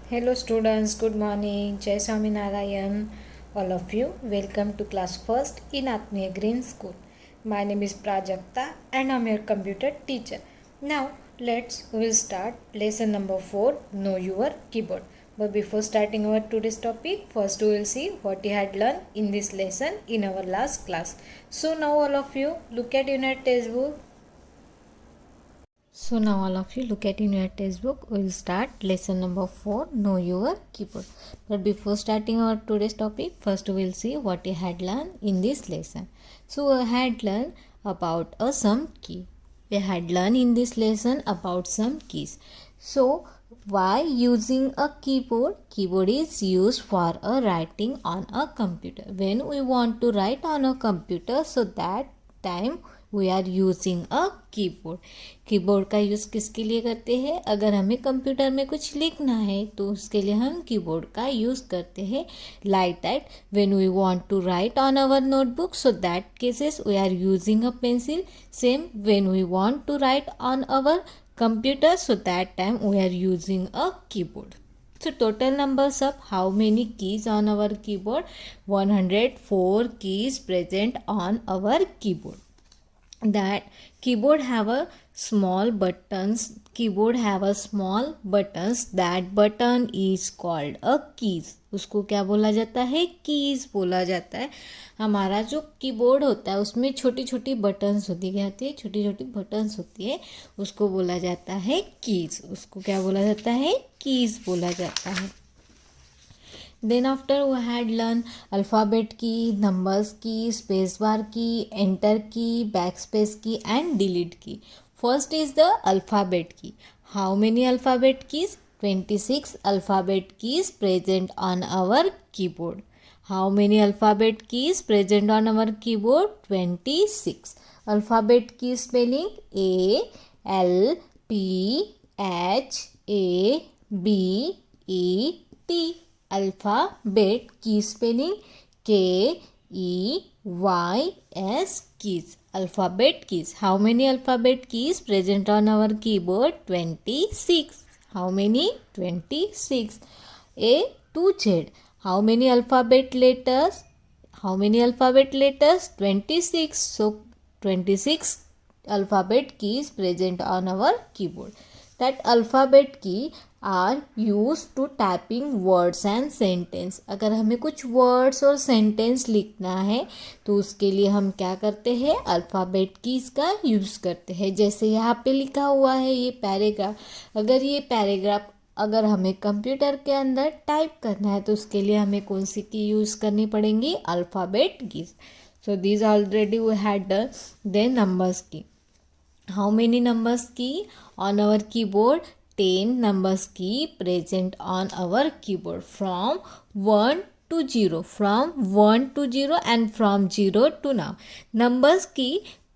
Hello students, good morning. Jai Swaminarayan. All of you, welcome to class first in Atmiya Green School. My name is Prajakta and I'm your computer teacher. Now we'll start lesson number 4, Know Your Keyboard. But before starting our today's topic, first we will see what you had learned in this lesson in our last class. So now all of you look at your textbook. So now all of you look at in your textbook. We will start lesson number 4, Know Your Keyboard. But before starting our today's topic, first we will see what you had learned in this lesson. So we had learned about a some key. We had learned in this lesson about some keys. So why using a keyboard? Keyboard is used for a writing on a computer. When we want to write on a computer, so that time we are using a keyboard. Keyboard का use किसके लिए करते हैं? अगर हमें computer में कुछ लिखना है तो उसके लिए हम कीबोर्ड का यूज़ करते हैं. Like that when we want to write on our notebook, so that cases we are using a pencil. Same when we want to write on our computer, so that time we are using a keyboard. So total numbers of how many keys on our keyboard? 104 keys present on our keyboard. That keyboard have a small buttons. That button is called a keys. उसको क्या बोला जाता है? Keys बोला जाता है. हमारा जो कीबोर्ड होता है उसमें छोटी छोटी बटन्स होती है, उसको बोला जाता है कीज. उसको क्या बोला जाता है? कीज बोला जाता है. Then after we had learned alphabet key, numbers key, spacebar key, enter key, backspace key and delete key. First is the alphabet key. How many alphabet keys? 26 alphabet keys present on our keyboard. How many alphabet keys present on our keyboard? 26. Alphabet key spelling: A, L, P, H, A, B, E, T. Alphabet key spelling: K, E, Y, S. Keys. Alphabet keys. How many alphabet keys present on our keyboard? 26. How many? 26. A to Z. How many alphabet letters? 26. So 26 alphabet keys present on our keyboard. That alphabet key are use to typing words and sentence. अगर हमें कुछ words और sentence लिखना है तो उसके लिए हम क्या करते हैं? अल्फ़ाबेट कीज़ का यूज़ करते हैं. जैसे यहाँ पे लिखा हुआ है ये पैराग्राफ. अगर ये पैराग्राफ अगर हमें कंप्यूटर के अंदर टाइप करना है तो उसके लिए हमें कौन सी की यूज़ करनी पड़ेंगी? Alphabet keys. So this already we had done. Then numbers key. How many numbers key on our keyboard? 10 numbers key present on our keyboard from 1 to 0. And from 0 to now. Numbers key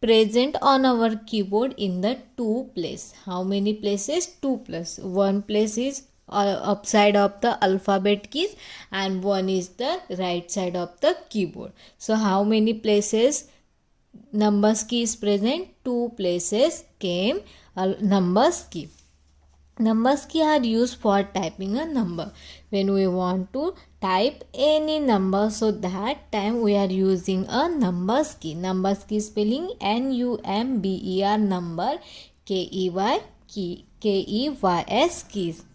present on our keyboard in the 2 place. How many places? 2 plus. One place is upside of the alphabet keys and one is the right side of the keyboard. So how many places numbers key is present? 2 places came numbers key. Numbers key are used for typing a number. When we want to type any number, so that time we are using a numbers key. Numbers key spelling NUMBER, number, KEY, KEYS keys.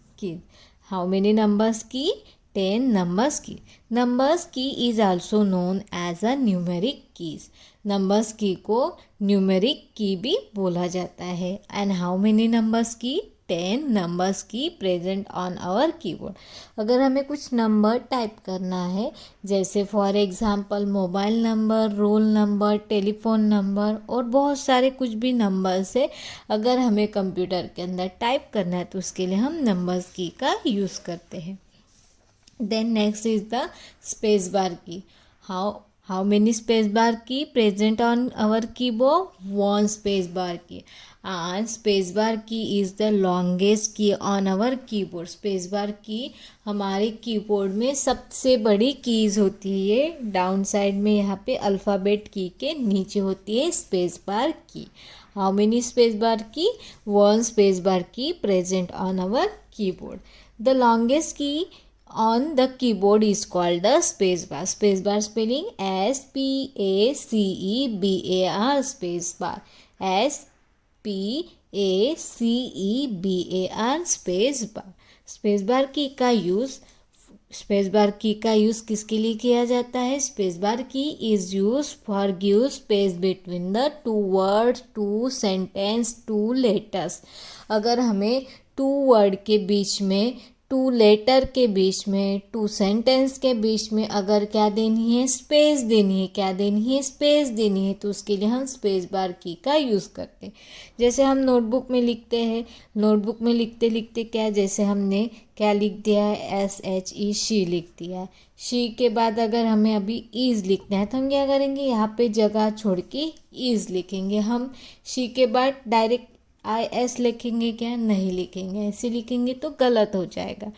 How many numbers key? 10 numbers key. Numbers key is also known as a numeric keys. Numbers key को numeric key भी बोला जाता है. And how many numbers key? 10 numbers की present on our keyboard. अगर हमें कुछ number type करना है, जैसे for example mobile number, roll number, telephone number और बहुत सारे कुछ भी नंबर्स है, अगर हमें कंप्यूटर के अंदर टाइप करना है तो उसके लिए हम नंबर्स की का यूज़ करते हैं. Then next is the space bar key. How many space bar key present on our keyboard? One space bar key. And space bar key is the longest key on our keyboard. Space bar key हमारे keyboard में सबसे बड़ी keys होती है. ये down side में यहाँ पे अल्फ़ाबेट की के नीचे होती है space bar key. How many space bar key? One space bar key present on our keyboard. The longest key on the keyboard is called the space bar. Space bar spelling SPACEBAR. Space bar. SPACEBAR. Space bar. Space bar की का use किसके लिए किया जाता है? Space bar key is use for give space between the two words, two sentence, two letters. अगर हमें to word के बीच में, टू लेटर के बीच में, टू सेंटेंस के बीच में अगर क्या देनी है? स्पेस देनी है. क्या देनी है? स्पेस देनी है. तो उसके लिए हम स्पेस बार की का यूज़ करते हैं. जैसे हम नोटबुक में लिखते हैं, नोटबुक में लिखते लिखते क्या, जैसे हमने क्या लिख दिया है? SHE शी लिख दिया है. शी के बाद अगर हमें अभी ईज लिखना है तो हम क्या करेंगे? यहाँ पे जगह छोड़ के ईज लिखेंगे. हम शी के बाद डायरेक्ट IS लिखेंगे क्या? नहीं लिखेंगे. ऐसे लिखेंगे तो गलत हो जाएगा.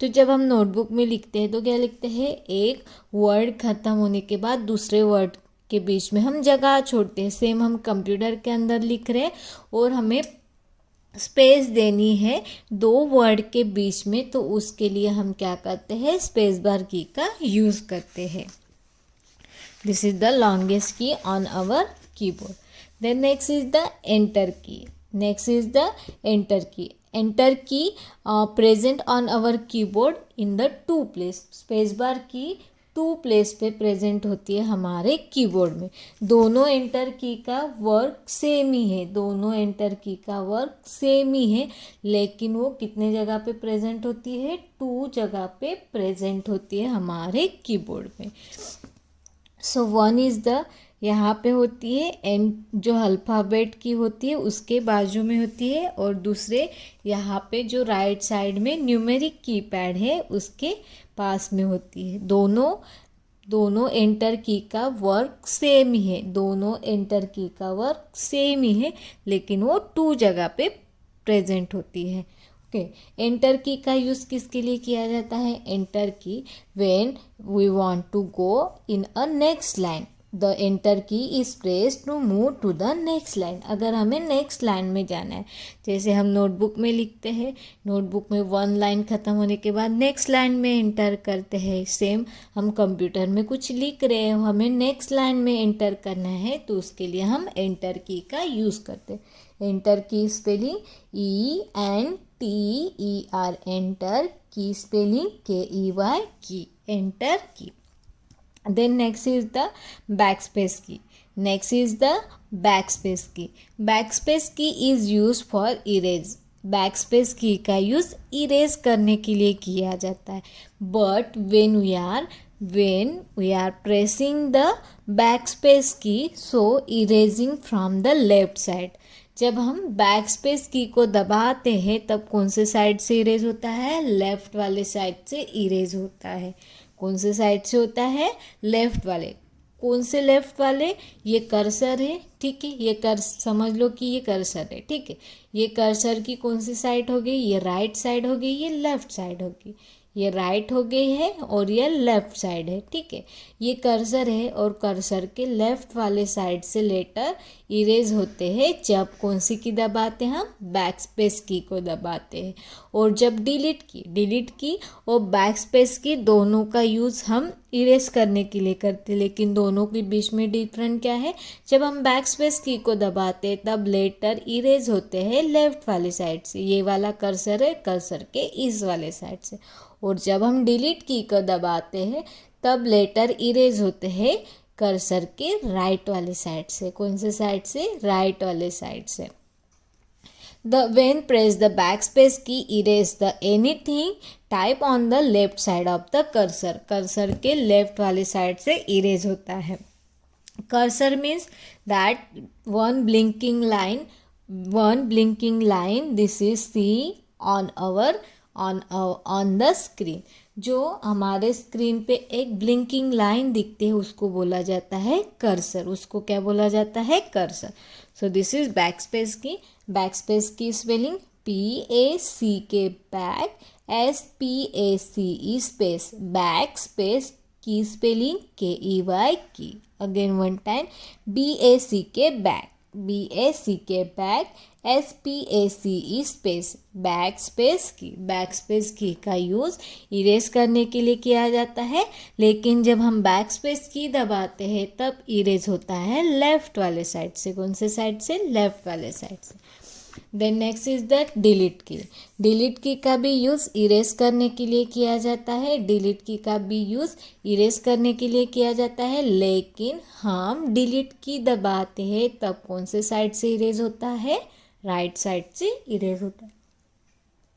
तो जब हम नोटबुक में लिखते हैं तो क्या लिखते हैं? एक वर्ड ख़त्म होने के बाद दूसरे वर्ड के बीच में हम जगह छोड़ते हैं. सेम हम कंप्यूटर के अंदर लिख रहे हैं और हमें स्पेस देनी है दो वर्ड के बीच में, तो उसके लिए हम क्या करते हैं? स्पेस बार की का यूज़ करते हैं. This is the longest key on our keyboard. Then next is the enter key. Next is the enter key. Enter key present on our keyboard in the two place. Space bar की to place पे present होती है हमारे keyboard में. दोनों enter की का work same ही है. दोनों एंटर की का वर्क सेम ही है, लेकिन वो कितने जगह पे प्रेजेंट होती है? टू जगह पे प्रेजेंट होती है हमारे कीबोर्ड में. सो वन इज़ द, यहाँ पे होती है एन, जो अल्फ़ाबेट की होती है उसके बाजू में होती है, और दूसरे यहाँ पे जो राइट साइड में न्यूमेरिक कीपैड है उसके पास में होती है. दोनों एंटर की का वर्क सेम ही है. दोनों एंटर की का वर्क सेम ही है, लेकिन वो टू जगह पे प्रेजेंट होती है. ओके. एंटर की का यूज़ किसके लिए किया जाता है? Enter key when we want to go in a next line. The enter key is press to move to the next line. अगर हमें नेक्स्ट लाइन में जाना है, जैसे हम नोटबुक में लिखते हैं, नोटबुक में वन लाइन ख़त्म होने के बाद नेक्स्ट लाइन में एंटर करते हैं. सेम हम कंप्यूटर में कुछ लिख रहे हैं, हमें नेक्स्ट लाइन में एंटर करना है, तो उसके लिए हम एंटर की का यूज़ करते हैं. Enter key spelling ENTER. Enter key spelling KEY की. एंटर की. Then next is the backspace key. Next is the backspace key. Backspace key is used for erase. Backspace key का यूज़ इरेज करने के लिए किया जाता है. But when we are pressing the backspace key, so erasing from the left side. जब हम backspace की को दबाते हैं तब कौन से साइड से इरेज होता है? लेफ़्ट वाले साइड से इरेज होता है. कौन से साइड से होता है? लेफ़्ट वाले. कौन से लेफ़्ट वाले? ये कर्सर है, ठीक है. ये समझ लो कि ये कर्सर है, ठीक है. ये कर्सर की कौन सी साइड हो गई? ये राइट साइड हो गई, ये लेफ़्ट साइड होगी. ये राइट हो गई है और ये लेफ़्ट साइड है, ठीक है. ये कर्सर है और कर्सर के लेफ़्ट वाले साइड से लेटर इरेज होते हैं जब कौन सी की दबाते हैं? हम बैकस्पेस की को दबाते हैं. और जब डिलीट की और बैकस्पेस की दोनों का यूज़ हम इरेज करने के लिए करते हैं, लेकिन दोनों के बीच में डिफरेंट क्या है? जब हम बैकस्पेस की को दबाते हैं तब लेटर इरेज होते हैं लेफ़्ट वाले साइड से. ये वाला कर्सर है कर्सर के इस वाले साइड से. और जब हम डिलीट की को दबाते हैं तब लेटर इरेज होते हैं कर्सर के राइट वाले साइड से. कौन से साइड से? राइट वाले साइड से. When press the backspace key, erase the anything type on the left side of the cursor. Cursor के लेफ्ट वाले साइड से इरेज होता है. Cursor means that one blinking line. This is see on the screen. जो हमारे screen पे एक blinking line दिखती है उसको बोला जाता है कर्सर। उसको क्या बोला जाता है? Cursor. So this is backspace की। बैकस्पेस की spelling PACK back, SPACE space back space की स्पेलिंग KEY की। Again one time, BACK back, BACK back, SPACE space back space की। बैक स्पेस की का यूज़ इरेज करने के लिए किया जाता है, लेकिन जब हम बैक स्पेस की दबाते हैं तब इरेज होता है लेफ्ट वाले साइड से। कौन से साइड से? लेफ्ट वाले साइड से। Then next is the delete key. Delete key का भी यूज़ इरेज करने के लिए किया जाता है। डिलीट की का भी यूज़ इरेज करने के लिए किया जाता है, लेकिन हम डिलीट की दबाते हैं तब कौन से साइड से इरेज होता है? राइट साइड से इरेज होता है।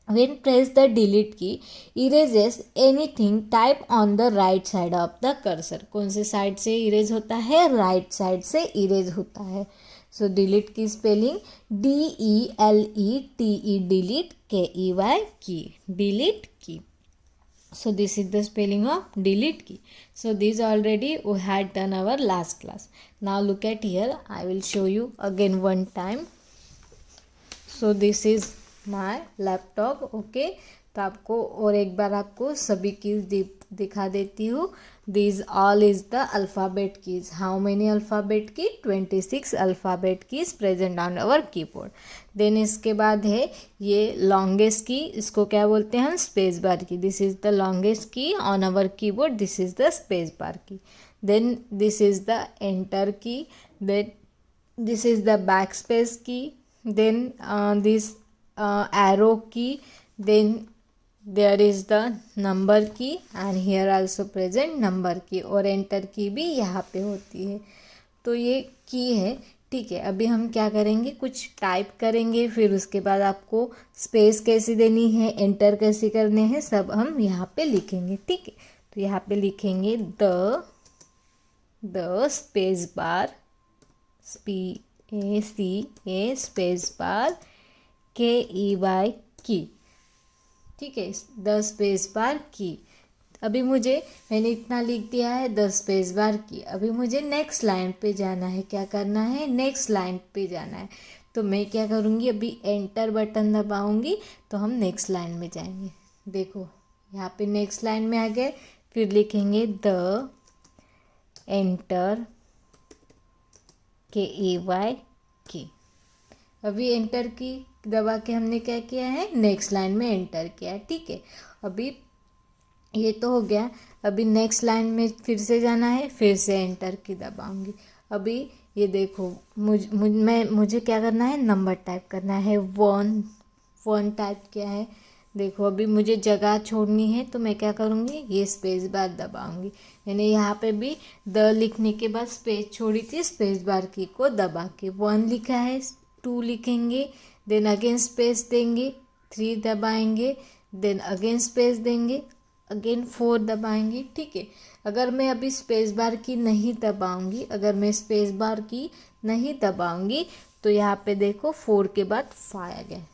When press the delete key, erases anything type on the right side of the cursor. कौन से साइड से इरेज होता है? राइट साइड से इरेज होता है। सो डिलीट की स्पेलिंग DELETE, डिलीट, KEY की, डिलीट की। So this is the spelling of delete key. So this already we had done our last class. Now look at here. I will show you again one time. So this is my laptop. Okay. तो आपको और एक बार आपको सभी keys दिखा देती हूँ. These all is the alphabet keys. How many alphabet key? 26 alphabet keys present on our keyboard. Then इसके बाद है ये longest key. इसको क्या बोलते हैं हम? स्पेस बार की. This is the longest key on our keyboard. This is the space bar key. Then this is the enter key. Then this is the backspace key. Then this arrow key. Then there is the number key and here also present number key. और enter की भी यहाँ पे होती है. तो ये की है. ठीक है, अभी हम क्या करेंगे? कुछ टाइप करेंगे, फिर उसके बाद आपको स्पेस कैसे देनी है, एंटर कैसे करने हैं, सब हम यहाँ पे लिखेंगे. ठीक है, तो यहाँ पे लिखेंगे the space bar, SPACA space bar, KEY की. ठीक है, द स्पेस बार की. अभी मैंने इतना लिख दिया है, द स्पेस बार की. अभी मुझे नेक्स्ट लाइन पे जाना है. क्या करना है? नेक्स्ट लाइन पे जाना है. तो मैं क्या करूँगी? अभी एंटर बटन दबाऊँगी तो हम नेक्स्ट लाइन में जाएंगे. देखो यहाँ पे नेक्स्ट लाइन में आ गए. फिर लिखेंगे द एंटर, KEY की. अभी एंटर की दबा के हमने क्या किया है? नेक्स्ट लाइन में एंटर किया है. ठीक है, अभी ये तो हो गया. अभी नेक्स्ट लाइन में फिर से जाना है, फिर से एंटर की दबाऊंगी. अभी ये देखो, मुझे क्या करना है? नंबर टाइप करना है. 1 टाइप किया है. देखो अभी मुझे जगह छोड़नी है तो मैं क्या करूँगी? ये स्पेस बार दबाऊंगी. मैंने यहाँ पे भी द लिखने के बाद स्पेस छोड़ी थी. स्पेस बार की को दबा के 1 लिखा है, 2 लिखेंगे, देन अगेन स्पेस देंगे, 3 दबाएंगे, देन अगेन स्पेस देंगे, अगेन 4 दबाएंगे. ठीक है, अगर मैं अभी स्पेस बार की नहीं दबाऊंगी, तो यहाँ पे देखो 4 के बाद 5 आ गया.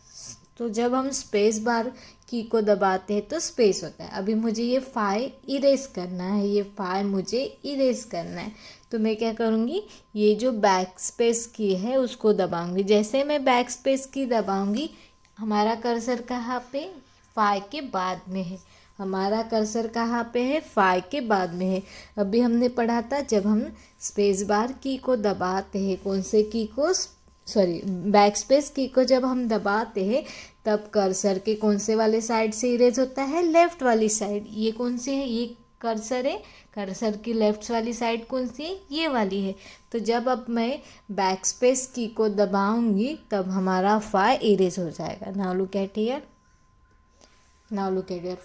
तो जब हम स्पेस बार की को दबाते हैं तो स्पेस होता है. अभी मुझे ये 5 इरेज करना है. तो मैं क्या करूँगी? ये जो बैक स्पेस की है उसको दबाऊंगी. जैसे मैं बैक स्पेस की दबाऊंगी, हमारा कर्सर कहाँ पे? 5 के बाद में है. अभी हमने पढ़ा था जब हम स्पेस बार की को दबाते हैं, बैक स्पेस की को जब हम दबाते हैं तब कर्सर के कौन से वाले साइड से इरेज होता है? लेफ्ट वाली साइड. ये कौन सी है? ये कर्सर है. कर्सर की लेफ्ट वाली साइड कौन सी है? ये वाली है. तो जब अब मैं बैक स्पेस की को दबाऊंगी तब हमारा 5 इरेज हो जाएगा. Now look at here,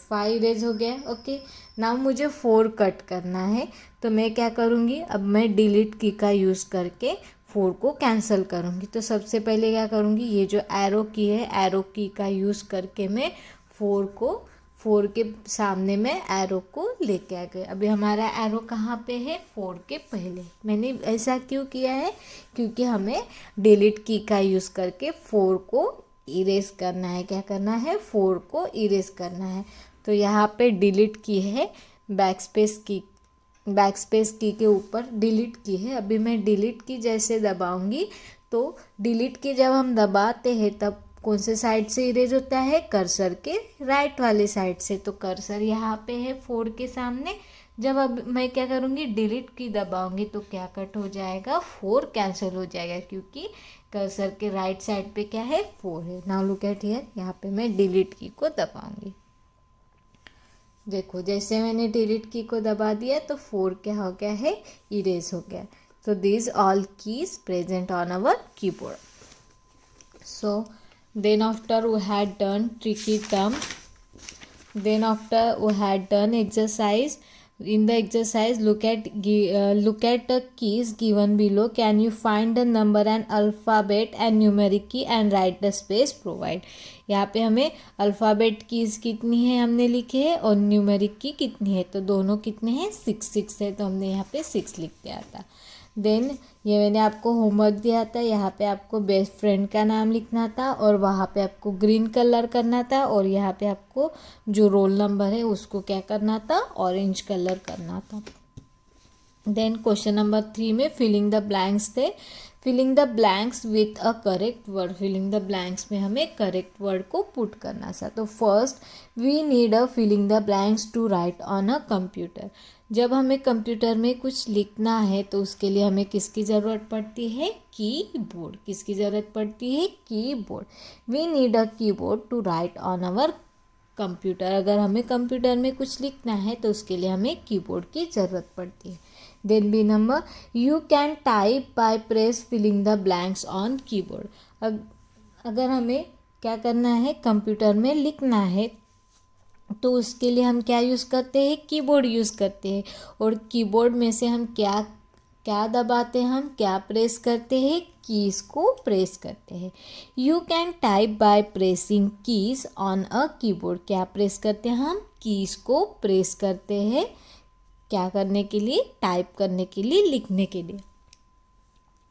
5 erase हो गया. ओके, नाउ मुझे 4 कट करना है. तो मैं क्या करूँगी? अब मैं डिलीट की का यूज़ करके 4 को कैंसिल करूँगी. तो सबसे पहले क्या करूँगी? ये जो एरो की है, एरो की का यूज़ करके मैं 4 के सामने में एरो को लेके आ गए. अभी हमारा एरो कहाँ पे है? 4 के पहले. मैंने ऐसा क्यों किया है? क्योंकि हमें डिलीट की का यूज़ करके 4 को इरेज करना है. क्या करना है? 4 को इरेज करना है. तो यहाँ पे डिलीट की है, बैकस्पेस की के ऊपर डिलीट की है। अभी मैं डिलीट की जैसे दबाऊंगी तो डिलीट की जब हम दबाते हैं तब कौन से साइड से इरेज होता है, कर्सर के राइट वाले साइड से। तो कर्सर यहाँ पे है 4 के सामने। जब अब मैं क्या करूँगी, डिलीट की दबाऊंगी तो क्या कट हो जाएगा, 4 कैंसिल हो जाएगा, क्योंकि कर्सर के राइट साइड पे क्या है, 4 है। नाउ लुक एट हियर, यहाँ पे मैं डिलीट की को दबाऊंगी। देखो जैसे मैंने डिलीट की को दबा दिया तो 4 क्या हो गया है, इरेज हो गया। So these all keys present on our keyboard. So then after we had done tricky term, then after we had done exercise. In the exercise, look at the keys given below. Can you find the number and alphabet and numeric key and write the space provide. यहाँ पे हमें alphabet keys कितनी है हमने लिखे है और numeric की कितनी है, तो दोनों कितने हैं, 6 है, तो हमने यहाँ पे 6 लिख दिया था। देन ये मैंने आपको होमवर्क दिया था, यहाँ पे आपको बेस्ट फ्रेंड का नाम लिखना था और वहाँ पे आपको ग्रीन कलर करना था और यहाँ पे आपको जो रोल नंबर है उसको क्या करना था, ऑरेंज कलर करना था। देन क्वेश्चन नंबर 3 में फिलिंग द ब्लैंक्स थे। Filling the blanks with a correct word, filling the blanks में हमें करेक्ट वर्ड को पुट करना था। तो first we need a filling the blanks to write on a computer. जब हमें कंप्यूटर में कुछ लिखना है तो उसके लिए हमें किसकी ज़रूरत पड़ती है, कीबोर्ड। किसकी ज़रूरत पड़ती है, keyboard. We need a keyboard to write on our computer. अगर हमें कंप्यूटर में कुछ लिखना है तो उसके लिए हमें कीबोर्ड की ज़रूरत पड़ती है। Then B number, you can type by press filling the blanks on keyboard. अगर हमें क्या करना है, कंप्यूटर में लिखना है तो उसके लिए हम क्या यूज़ करते हैं, कीबोर्ड यूज़ करते हैं। और कीबोर्ड में से हम क्या क्या दबाते हैं, हम क्या प्रेस करते हैं, कीज़ को प्रेस करते हैं। You can type by pressing keys on a keyboard. क्या प्रेस करते हैं हम, कीज़ को प्रेस करते हैं। क्या करने के लिए, टाइप करने के लिए, लिखने के लिए।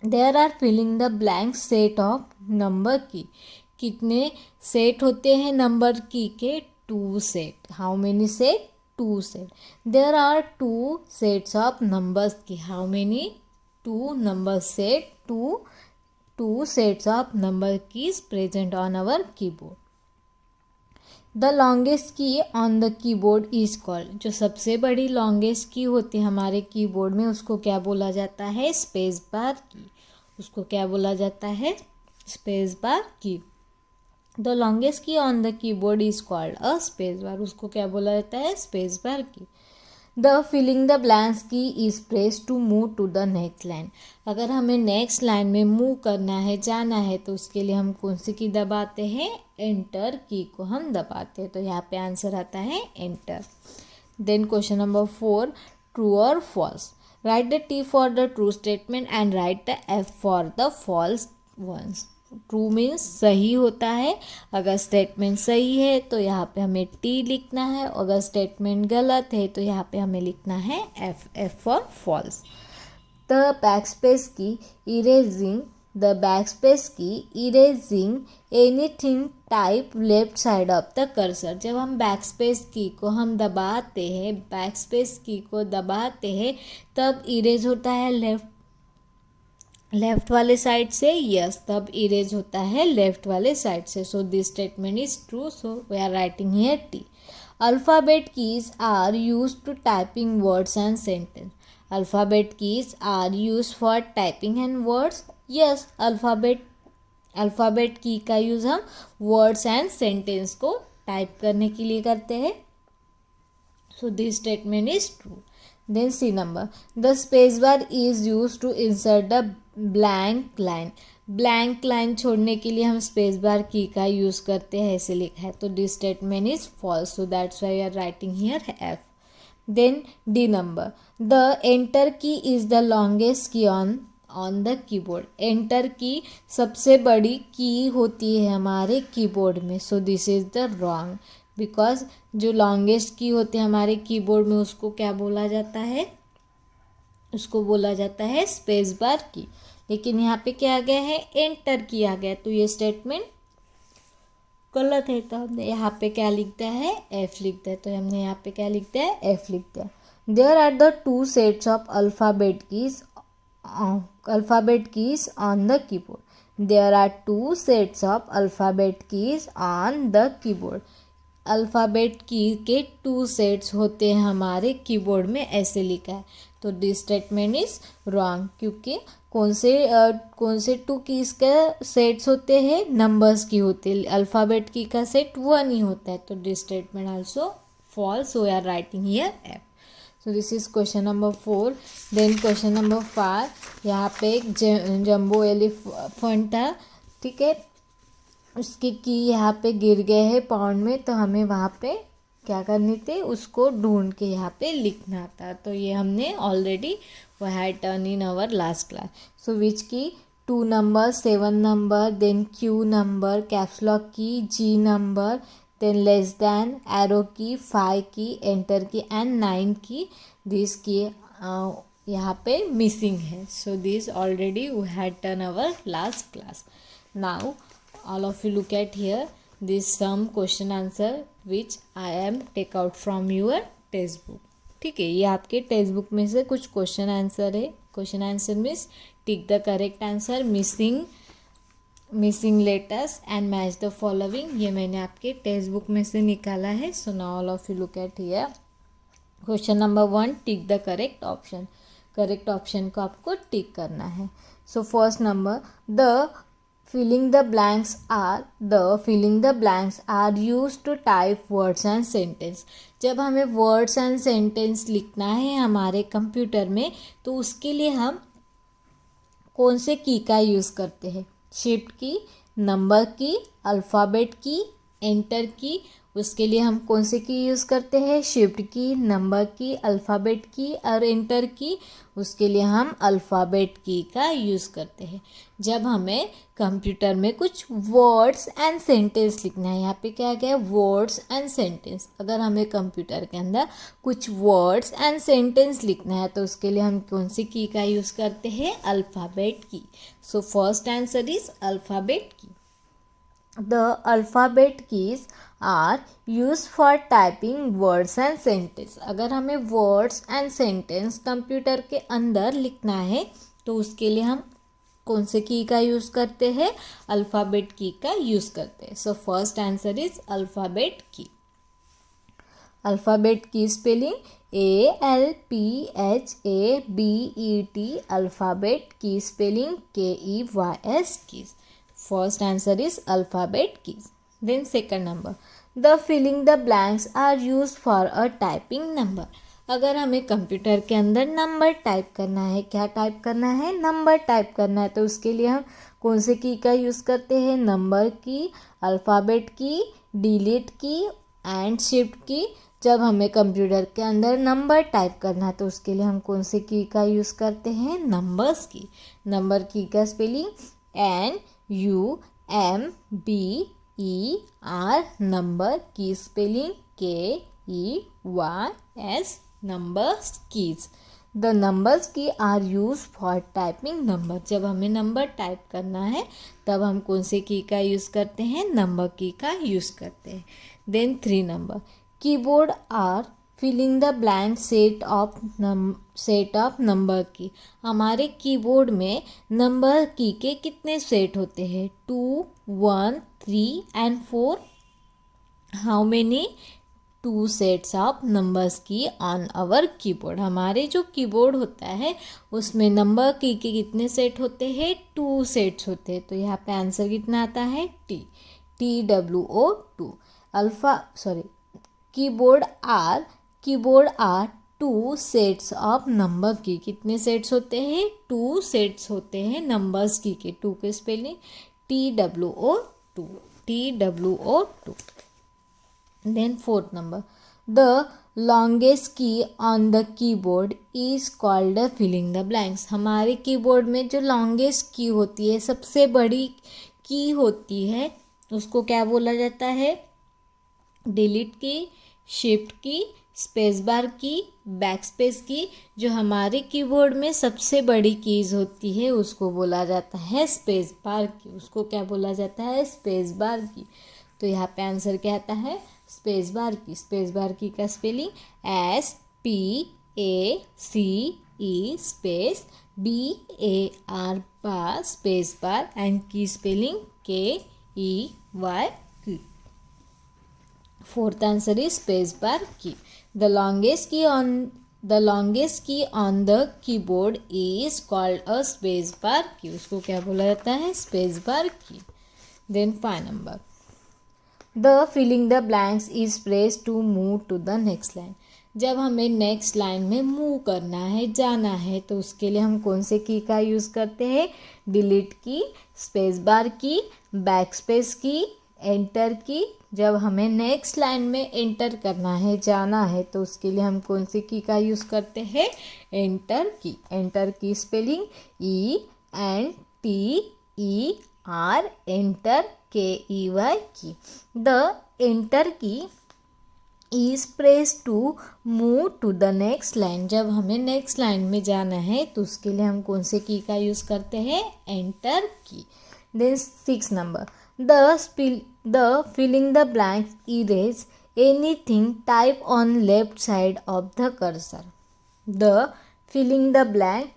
There are filling the blank set of number key. कितने सेट होते हैं नंबर की के, 2 set. How many set, 2 set. There are 2 sets of numbers key. How many, 2 number set, 2 sets of number keys present on our keyboard. The longest key on the keyboard is called. जो सबसे बड़ी longest key होती है हमारे keyboard में उसको क्या बोला जाता है, स्पेस बार की। उसको क्या बोला जाता है, space bar key. The longest key on the keyboard is called a space bar. उसको क्या बोला जाता है, space bar key. The filling the blanks key is press to move to the next line. अगर हमें नेक्स्ट लाइन में move करना है, जाना है, तो उसके लिए हम कौन सी की दबाते हैं, एंटर की को हम दबाते हैं। तो यहाँ पे आंसर आता है enter. Then question number 4, true और false. Write the T for the true statement and write the F for the false ones. True means सही होता है। अगर स्टेटमेंट सही है तो यहाँ पे हमें T लिखना है, अगर स्टेटमेंट गलत है तो यहाँ पे हमें लिखना है F for false. The backspace key erasing, the backspace key erasing anything type left side of the cursor. जब हम बैकस्पेस की को हम दबाते हैं, बैकस्पेस की को दबाते हैं तब इरेज होता है लेफ्ट वाले साइड से, यस तब इरेज होता है लेफ्ट वाले साइड से। So this statement is true, so we are writing here T. Alphabet keys are use to typing words and sentence. Alphabet keys are use for typing and words, yes alphabet key का use हम words and sentence को type करने के लिए करते हैं। So this statement is true. Then C number, the spacebar is used to insert the blank line. Blank line छोड़ने के लिए हम spacebar की का यूज़ करते हैं, ऐसे लिखा है। तो this statement is false, so that's why we are writing here F. Then D number, the enter key is the longest key on the keyboard. enter की सबसे बड़ी की होती है हमारे कीबोर्ड में, so this is the wrong. Because जो longest key होती है हमारे कीबोर्ड में उसको क्या बोला जाता है, उसको बोला जाता है स्पेस बार की। लेकिन यहाँ पे क्या आ गया है, एंटर की आ गया, तो ये स्टेटमेंट गलत है, तो हमने यहाँ पे क्या लिखता है, एफ लिखता है, तो हमने यहाँ पे क्या लिखता है, एफ लिखता है. There are the two sets of alphabet keys on the keyboard. There are two sets of alphabet keys on the keyboard. Alphabet key के टू सेट्स होते हैं हमारे कीबोर्ड में, ऐसे लिखा है. तो दिस स्टेटमेंट इज रॉन्ग, क्योंकि कौन से टू कीज का सेट्स होते हैं, नंबर्स की होते हैं. अल्फ़ाबेट की का सेट वन ही होता है. तो this statement also false. We are writing here F. So this is question number 4. Then question number 5. यहाँ पे एक जंबो एलिफेंट था, ठीक है, उसके की यहाँ पे गिर गए हैं पॉन्ड में, तो हमें वहाँ पे क्या करनी थी, उसको ढूंढ के यहाँ पे लिखना था. तो ये हमने ऑलरेडी वो had done in our last class. So which key 2 number, 7 number, then Q number, caps lock key, G number, then less than, arrow key, 5 की, एंटर की एंड 9 की. दिस की यहाँ पे मिसिंग है. So this already we had done our last class. Now all of you look at here, this some question answer which I am take out from your textbook. ठीक है, ये आपके text book में से कुछ question answer है. Question answer means tick the correct answer, missing letters and match the following. ये मैंने आपके टेक्स्ट बुक में से निकाला है. So now all of you look at here. Question number 1, tick the correct option. Correct option को आपको टिक करना है. So first number, the filling the blanks are used to type words and sentence. जब हमें words and sentence लिखना है हमारे computer में, तो उसके लिए हम कौन से की का यूज़ करते हैं, शिफ्ट की, नंबर की, अल्फ़ाबेट की, एंटर की. उसके लिए हम कौन से की यूज़ करते हैं, शिफ्ट की, नंबर की, अल्फ़ाबेट की और एंटर की. उसके लिए हम अल्फ़ाबेट की का यूज़ करते हैं जब हमें कंप्यूटर में कुछ वर्ड्स एंड सेंटेंस लिखना है. यहाँ पे क्या गया, वर्ड्स एंड सेंटेंस. अगर हमें कंप्यूटर के अंदर कुछ वर्ड्स एंड सेंटेंस लिखना है, तो उसके लिए हम कौन सी की का यूज़ करते हैं, alphabet key. So first answer is alphabet की. The alphabet keys are used for typing words and sentence. अगर हमें words and sentence कंप्यूटर के अंदर लिखना है, तो उसके लिए हम कौन से की का यूज़ करते हैं, अल्फ़ाबेट की का यूज़ करते हैं. So first answer is alphabet की. अल्फ़ाबेट की स्पेलिंग ALPHABET. अल्फ़ाबेट की spelling KEYS keys. First answer is alphabet keys. Then second number, the filling the blanks are used for a typing number. अगर हमें computer के अंदर number type करना है, क्या टाइप करना है, नंबर टाइप करना है, तो उसके लिए हम कौन से की का यूज़ करते हैं, नंबर की, अल्फ़ाबेट की, डिलीट की एंड शिफ्ट की. जब हमें कंप्यूटर के अंदर नंबर टाइप करना है, तो उसके लिए हम कौन से की का यूज़ करते हैं, नंबर्स की. नंबर की का spelling NUMBER. Number key spelling KEYS. Numbers keys. The numbers key are use for typing number. जब हमें नंबर टाइप करना है, तब हम कौन से की का यूज़ करते हैं, नंबर की का यूज़ करते हैं. Then 3 number, keyboard are filling the blank set of number key. हमारे कीबोर्ड में नंबर की के कितने सेट होते हैं, 2, 1, 3 and 4. How many, 2 sets of numbers key on our keyboard. हमारे जो कीबोर्ड होता है उसमें नंबर की के कितने सेट होते हैं, 2 सेट्स होते हैं. तो यहाँ पे आंसर कितना आता है, TWO2. Keyboard are 2 sets of number key. कितने सेट्स होते हैं, 2 सेट्स होते हैं नंबर्स की के. 2 के spelling TWO2. Then 4th number, the longest key on the keyboard is called filling the blanks. हमारे कीबोर्ड में जो लॉन्गेस्ट की होती है, सबसे बड़ी की होती है, उसको क्या बोला जाता है, डिलीट की, शिफ्ट की, स्पेस बार की, बैक स्पेस की. जो हमारे कीबोर्ड में सबसे बड़ी कीज़ होती है, उसको बोला जाता है स्पेस बार की. उसको क्या बोला जाता है, स्पेस बार की. तो यहाँ पे आंसर क्या आता है, स्पेस बार की। स्पेस बार की का spelling SPACE space BAR bar space bar and की स्पेलिंग KEY की। Fourth answer is space bar key. The longest key on the keyboard is called a space bar key. उसको क्या बोला जाता है, space bar key. Then 5 number. The filling the blanks is pressed to move to the next line. जब हमें next line में move करना है, जाना है, तो उसके लिए हम कौन से की का यूज़ करते हैं, डिलीट की, स्पेस बार की, बैक स्पेस की, एंटर की। जब हमें नेक्स्ट लाइन में एंटर करना है, जाना है, तो उसके लिए हम कौन सी की का यूज़ करते हैं, enter key. Enter key spelling ENTER, enter KEY key. The enter key is press to move to the next line. जब हमें नेक्स्ट लाइन में जाना है तो उसके लिए हम कौन से की का यूज़ करते हैं, enter key. Then 6 number, the filling the blanks erase anything type on left side of the cursor. The filling the blank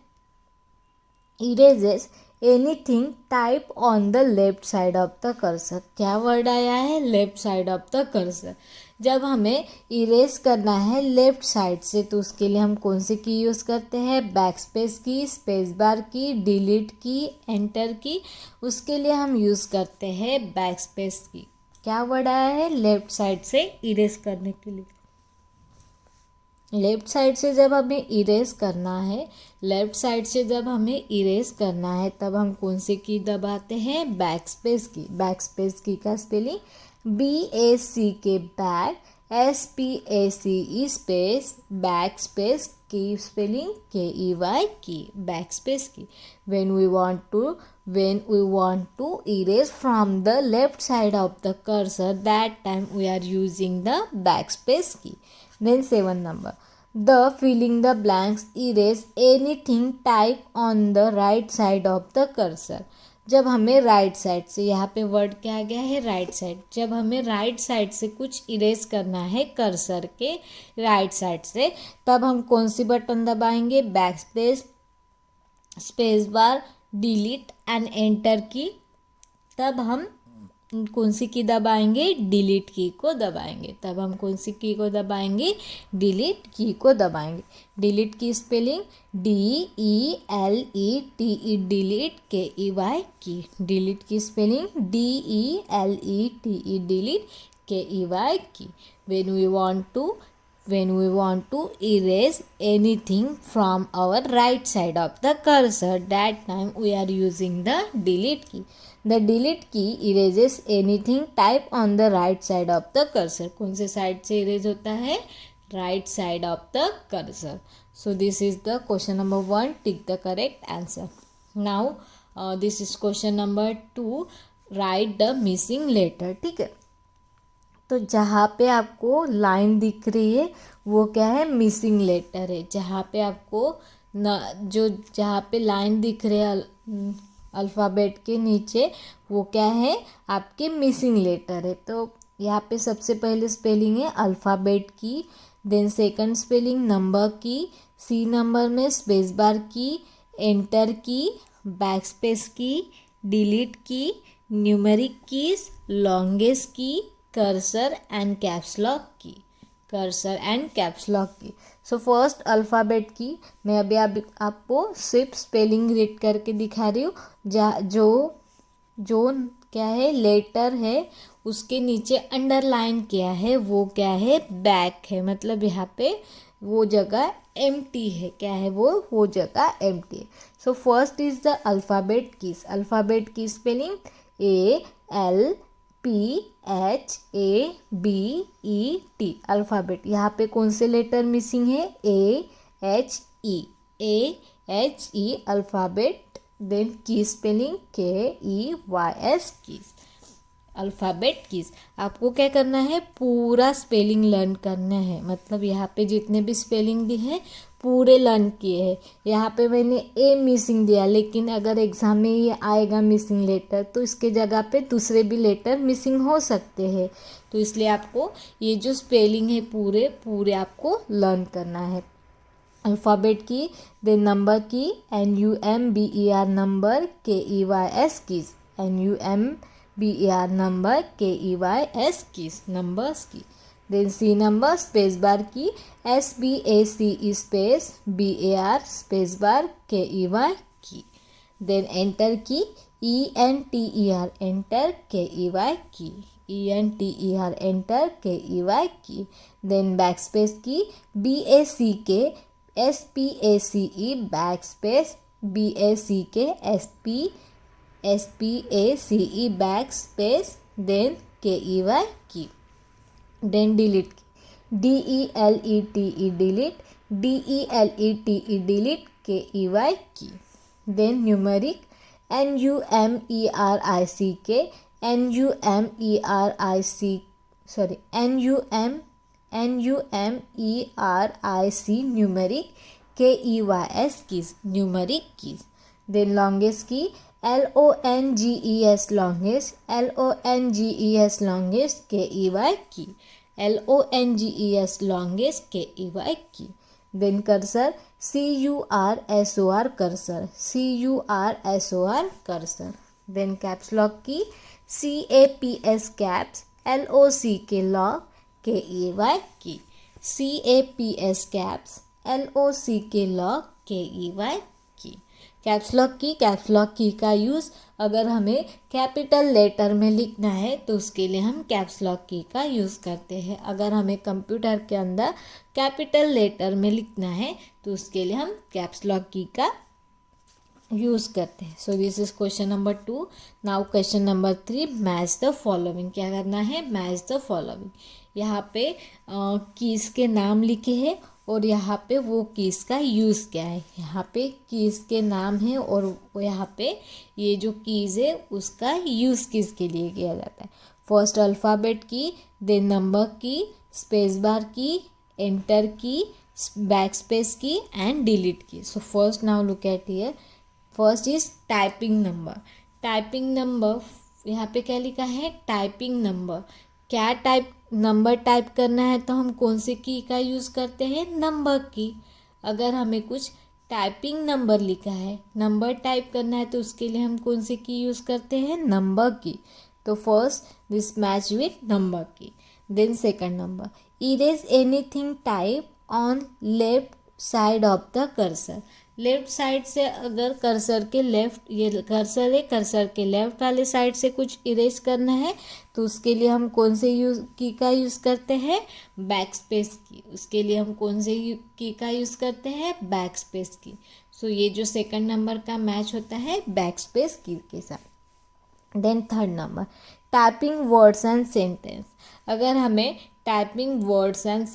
erases anything type on the left side of the cursor. क्या word आया है, left side of the cursor. जब हमें erase करना है left side से तो उसके लिए हम कौन सी की यूज़ करते हैं, बैक स्पेस की, स्पेस बार की, डिलीट की, एंटर की। उसके लिए हम यूज़ करते हैं बैक स्पेस की। क्या वर्ड आया है, लेफ्ट साइड से इरेज करने के लिए। लेफ्ट साइड से जब हमें इरेज करना है, लेफ्ट साइड से जब हमें इरेज करना है तब हम कौन सी की दबाते हैं, बैक स्पेस की। बैक स्पेस की का spelling BACK back, SPACE space back space की स्पेलिंग KEY की, बैक स्पेस की। when we want to erase from the left side of the cursor, that time we are using the backspace key. Then 7 number, the filling the blanks erase anything type on the right side of the cursor. जब हमें right side से, यहाँ पे word क्या आ गया है, right side. जब हमें राइट साइड से कुछ इरेज करना है कर्सर के राइट साइड से, तब हम कौन सी बटन दबाएंगे, back space, space bar, delete and enter की। तब हम कौन सी की दबाएंगे, डिलीट की को दबाएंगे। तब हम कौन सी की को दबाएंगे, डिलीट की को दबाएंगे। डिलीट की स्पेलिंग DELETE, डिलीट KEY की। डिलीट की स्पेलिंग DELETE, डिलीट KEY की। when we want to erase anything from our right side of the cursor, that time we are using the delete key. The delete key erases anything type on the right side of the cursor. कौन से side से erase होता है, right side of the cursor. So this is the question number 1. Tick the correct answer. Now this is question number 2. Write the missing letter. ठीक है, तो जहाँ पे आपको लाइन दिख रही है वो क्या है, मिसिंग लेटर है। जहाँ पे आपको जहाँ पे लाइन दिख रही है अल्फ़ाबेट के नीचे, वो क्या है, आपके मिसिंग लेटर है। तो यहाँ पे सबसे पहले स्पेलिंग है alphabet key, then second spelling number की, सी नंबर में स्पेस बार की, एंटर की, बैक स्पेस की, डिलीट की, numeric keys, longest key, cursor and caps lock की। कर्सर एंड कैप्स लॉक की। सो फर्स्ट अल्फ़ाबेट की मैं अभी आपको सिर्फ स्पेलिंग रीड करके दिखा रही हूँ। जो क्या है, लेटर है, उसके नीचे अंडरलाइन किया है, वो क्या है, बैक है। मतलब यहाँ पे वो जगह एम्प्टी है। क्या है वो जगह एम्प्टी है। So first is the alphabet keys. Alphabet की स्पेलिंग ALPHABET। अल्फ़ाबेट, यहाँ पे कौन से लेटर मिसिंग है, AHE अल्फ़ाबेट। देन की spelling KEYS keys. Alphabet keys. आपको क्या करना है, पूरा स्पेलिंग लर्न करना है। मतलब यहाँ पे जितने भी स्पेलिंग दी है पूरे लर्न किए हैं। यहाँ पे मैंने ए मिसिंग दिया, लेकिन अगर एग्ज़ाम में ये आएगा मिसिंग लेटर तो इसके जगह पे दूसरे भी लेटर मिसिंग हो सकते हैं। तो इसलिए आपको ये जो स्पेलिंग है पूरे पूरे आपको लर्न करना है। Alphabet key, then number key, NUMBER number, KEYS keys, NUMBER number, KEYS keys numbers key. Then C number, space bar key, SBACE space BAR space bar KEY key. Then enter key, ENTER enter KEY key, ENTER enter KEY key. Then backspace key, BACK SPACE backspace BACK SPACE backspace then KEY key. Then delete key, DELETE delete, DELETE delete KEY key. Then numeric, NUMERICK NUMERIC numeric KEYS keys numeric keys. Then longest key, LONGES longest longest KEY key, LONGES longest KEY key. Then cursor, CURSOR cursor cursor. Then caps lock key, CAPS caps LOCK lock KEY key, CAPS caps LOCK lock KEY key. Caps lock key का use अगर हमें capital letter में लिखना है तो उसके लिए हम कैप्स लॉक की का यूज़ करते हैं। अगर हमें कंप्यूटर के अंदर कैपिटल लेटर में लिखना है तो उसके लिए हम कैप्स लॉक की का यूज़ करते हैं। So this is question number 2। Now question number 3, match the following. क्या करना है? Match the following. यहाँ पे कीज़ के नाम लिखे हैं और यहाँ पे वो कीज़ का यूज़ क्या है। यहाँ पे कीज़ के नाम है और यहाँ पे ये जो कीज़ है उसका यूज़ किसके लिए किया जाता है। First alphabet key, then number की, स्पेस बार की, एंटर की, बैक स्पेस की एंड डिलीट की। So first now look at here. First is typing number. Typing number यहाँ पे क्या लिखा है? Typing number. क्या नंबर टाइप करना है तो हम कौन से की का यूज़ करते हैं? नंबर की। अगर हमें कुछ टाइपिंग नंबर लिखा है, नंबर टाइप करना है तो उसके लिए हम कौन से की यूज़ करते हैं? Number key. तो first this match with number key. Then second number, erase anything type on left side of the cursor. Left side से अगर कर्सर के लेफ्ट, ये कर्सर है, कर्सर के लेफ्ट वाले साइड से कुछ इरेज करना है तो उसके लिए हम कौन से की का यूज़ करते हैं? बैक स्पेस की। उसके लिए हम कौन से की का यूज़ करते हैं? बैक स्पेस की। सो ये जो सेकंड नंबर का मैच होता है बैक स्पेस की के साथ। Then third number, typing words and sentence. अगर हमें टाइपिंग वर्ड्स एंड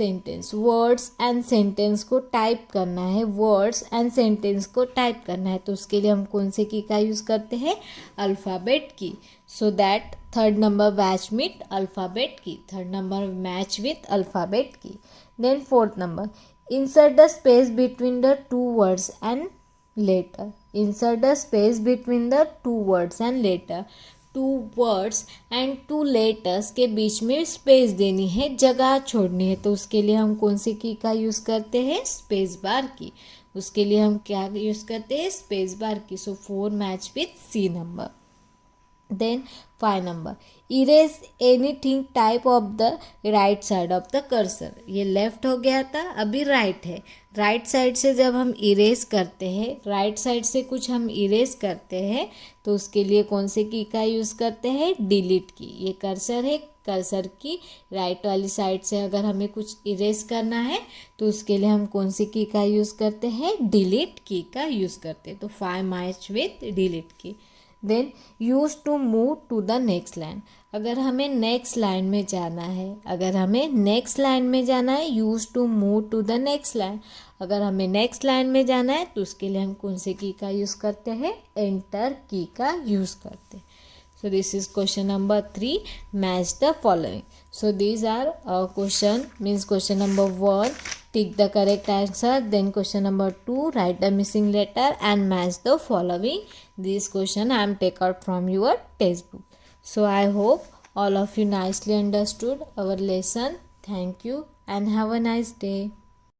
सेंटेंस को टाइप करना है, वर्ड्स एंड सेंटेंस को टाइप करना है तो उसके लिए हम कौन से की का यूज़ करते हैं? Alphabet key. So that third number match with alphabet key. Third number match with alphabet key. Then fourth number, insert the space between the two words and letter. Insert the space between the two words and letter. Two words and two letters के बीच में space देनी है, जगह छोड़नी है तो उसके लिए हम कौन सी की का यूज़ करते हैं? स्पेस बार की। उसके लिए हम क्या यूज़ करते हैं? Space bar key. So 4 match with C number. Then 5 number, erase anything type of the right side of the cursor. ये लेफ्ट हो गया था, अभी राइट है। राइट साइड से जब हम इरेज करते हैं, राइट साइड से कुछ हम इरेज करते हैं तो उसके लिए कौन से की का यूज़ करते हैं? डिलीट की। ये कर्सर है, कर्सर की राइट वाली साइड से अगर हमें कुछ इरेज करना है तो उसके लिए हम कौन सी की का यूज़ करते हैं? डिलीट की का यूज़ करते हैं। तो 5 match with delete key. Then use to move to the next line. अगर हमें नेक्स्ट लाइन में जाना है, use to move to the next line. अगर हमें नेक्स्ट लाइन में जाना है तो उसके लिए हम कौन से की का यूज़ करते हैं? एंटर की का यूज़ करते हैं। So this is question number 3, match the following. So these are question number 1, Tick the correct answer. Then question number 2, write the missing letter and match the following. This question I am take out from your textbook. So I hope all of you nicely understood our lesson. Thank you and have a nice day.